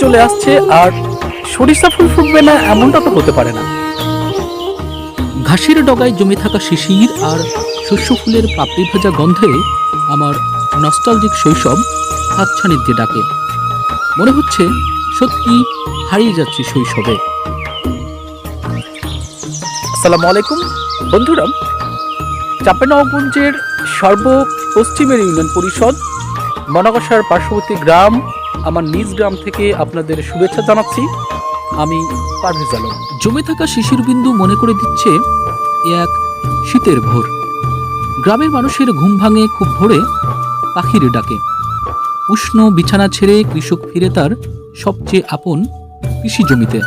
চলে আসছে আর সরিষা ফুল ফুটবে না এমনটা তো হতে পারে না। ঘাসের ডগায় জমে থাকা শিশির আর শস্য ফুলের পাপড়ি ভাজা গন্ধে আমার নস্টালজিক শৈশব হাতছানির দিয়ে ডাকে। মনে হচ্ছে সত্যি হারিয়ে যাচ্ছি শৈশবে। আসসালামু আলাইকুম বন্ধুরা, চাঁপাইনবাবগঞ্জের সর্বপশ্চিমের ইউনিয়ন পরিষদ মনাগসার পার্শ্ববর্তী গ্রাম আমার নিজ গ্রাম থেকে আপনাদের শুভেচ্ছা জানাচ্ছি। আমি পারভেজ আলম। জমে থাকা শিশির বিন্দু মনে করে দিচ্ছে এক শীতের ভোর। গ্রামের মানুষের ঘুম ভাঙে খুব ভোরে পাখির ডাকে। উষ্ণ বিছানা ছেড়ে কৃষক ফিরে তার সবচেয়ে আপন কৃষি জমিতে।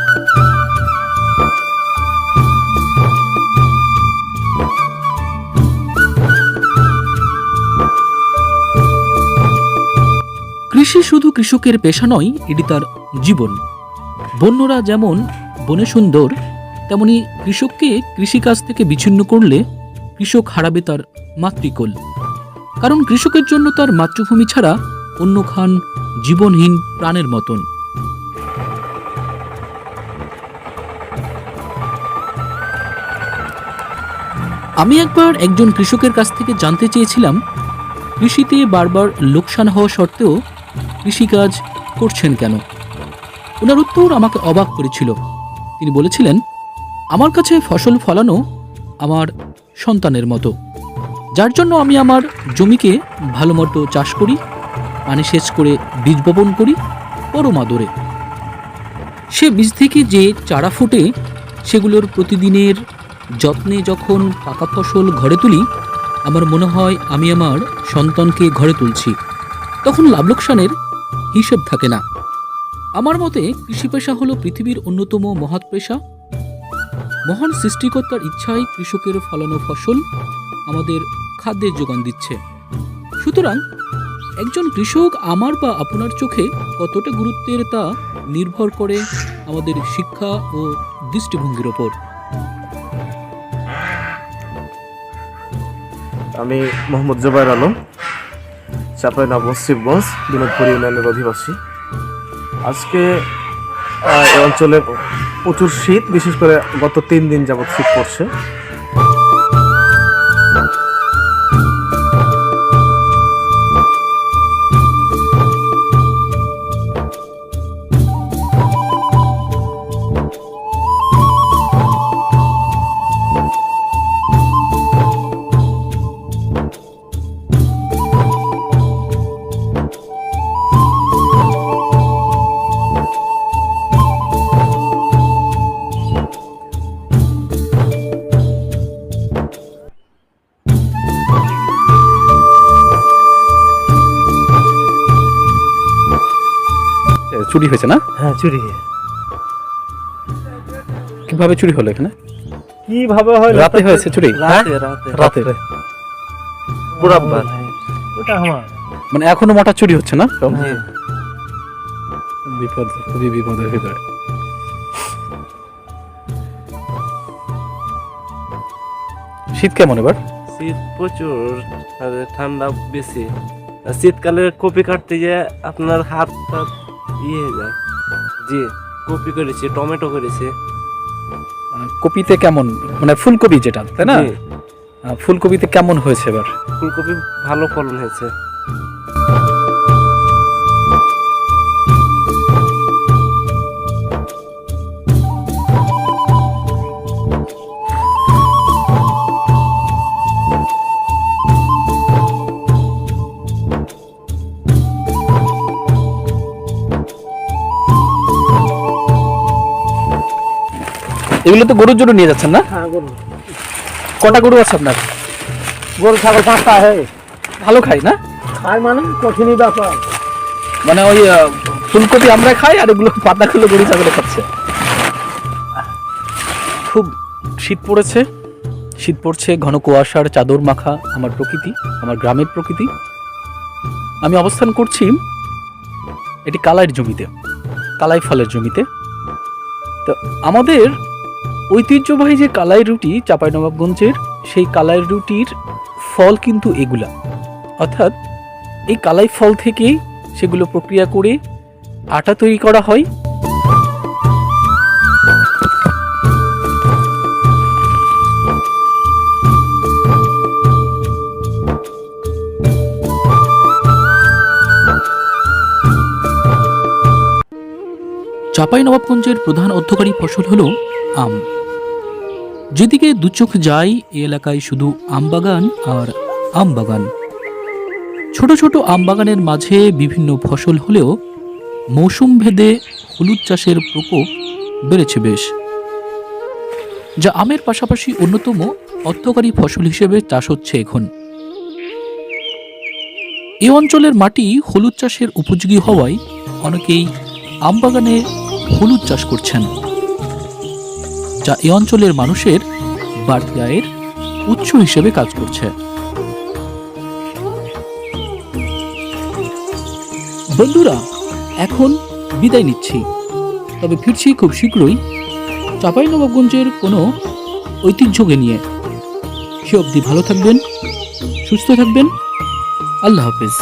কৃষি শুধু কৃষকের পেশা নয়, এটি তার জীবন। বন্যরা যেমন বনে সুন্দর, তেমনি কৃষককে কৃষিকাজ থেকে বিচ্ছিন্ন করলে কৃষক হারাবে তার মাতৃকোল। কারণ কৃষকের জন্য তার মাতৃভূমি ছাড়া অন্য খান জীবনহীন প্রাণের মতন। আমি একবার একজন কৃষকের কাছ থেকে জানতে চেয়েছিলাম, কৃষিতে বারবার লোকসান হওয়া সত্ত্বেও কৃষিকাজ করছেন কেন? ওনার উত্তর আমাকে অবাক করেছিল। তিনি বলেছিলেন, আমার কাছে ফসল ফলানো আমার সন্তানের মতো, যার জন্য আমি আমার জমিকে ভালো মতো চাষ করি, পানি সেচ করে বীজ বপন করি পরম আদরে। সে বীজ থেকে যে চারা ফোটে সেগুলোর প্রতিদিনের যত্নে যখন পাকা ফসল ঘরে তুলি, আমার মনে হয় আমি আমার সন্তানকে ঘরে তুলছি। তখন লাভ লোকসানের হিসেব থাকে না। আমার মতে কৃষি পেশা হলো পৃথিবীর অন্যতম মহৎ পেশা। মহান সৃষ্টিকর্তার ইচ্ছায় কৃষকের ফলানো ফসল আমাদের খাদ্যের যোগান দিচ্ছে। সুতরাং একজন কৃষক আমার বা আপনার চোখে কতটা গুরুত্বের তা নির্ভর করে আমাদের শিক্ষা ও দৃষ্টিভঙ্গির ওপর। আমি মোহাম্মদ জুবাইর আলম, চাঁপাইনবাবগঞ্জ শিবগঞ্জ বিনোদপুর ইউনিয়নের অধিবাসী। আজকে এই অঞ্চলে প্রচুর শীত, বিশেষ করে গত 3 দিন যাবৎ শীত পড়ছে। চুরি হয়েছে না? হ্যাঁ, চুরি। কিভাবে চুরি হলো এখানে? কিভাবে হয়? রাতে হয়েছে চুরি? রাতে পুরাবার ওটা আমার, মানে এখনো মোটা চুরি হচ্ছে না? বিপদ, খুবই বিপদের ভিতরে। শীত কেমন এবার? শীত প্রচুর, ঠান্ডা বেশি। শীতকালে কপি কাটতে গিয়ে আপনার হাত ইয়ে হয়ে যায়। জি, কপি করেছি, টমেটো করেছি। কপিতে কেমন, মানে ফুলকপি যেটা, তাই না? জি। ফুলকপিতে কেমন হয়েছে এবার? ফুলকপি ভালো ফলন হয়েছে। এগুলো তো গরুর জন্য নিয়ে যাচ্ছেন না? হ্যাঁ, গরু। কটা গরু আছে আপনার? গরু ছাগল 5টা। ভালো খাই না? খাই মানে কঠিনই ব্যাপার। মানে ওই ফুলকপি আমরা খাই আর এগুলো পাতাগুলো গরু ছাগলে খাচ্ছে। খুব শীত পড়েছে, শীত পড়ছে, ঘন কুয়াশার চাদর মাখা আমার প্রকৃতি, আমার গ্রামের প্রকৃতি। আমি অবস্থান করছি এটি কালাইয়ের জমিতে, কালাই ফলের জমিতে। তো আমাদের ঐতিহ্যবাহী যে কালাই রুটি চাঁপাইনবাবগঞ্জের, সেই কালাই রুটির ফল কিন্তু এগুলা। অর্থাৎ এই কালাই ফল থেকে সেগুলো প্রক্রিয়া করে আটা তৈরি করা হয়। চাঁপাইনবাবগঞ্জের প্রধান অর্থকরী ফসল হলো আম। যেদিকে দুচোখ যায় এ এলাকায় শুধু আম বাগান আর আম বাগান। ছোট ছোট আম বাগানের মাঝে বিভিন্ন ফসল হলেও মৌসুম ভেদে হলুদ চাষের প্রকোপ বেড়েছে বেশ, যা আমের পাশাপাশি অন্যতম অর্থকরী ফসল হিসেবে চাষ হচ্ছে এখন। এ অঞ্চলের মাটি হলুদ চাষের উপযোগী হওয়ায় অনেকেই আম বাগানে হলুদ চাষ করছেন, যা এ অঞ্চলের মানুষের বাড়তি আয়ের উৎস হিসেবে কাজ করছে। বন্ধুরা, এখন বিদায় নিচ্ছি, তবে ফিরছি খুব শীঘ্রই চাঁপাইনবাবগঞ্জের কোনো ঐতিহ্যকে নিয়ে। সে অবধি ভালো থাকবেন, সুস্থ থাকবেন। আল্লাহ হাফেজ।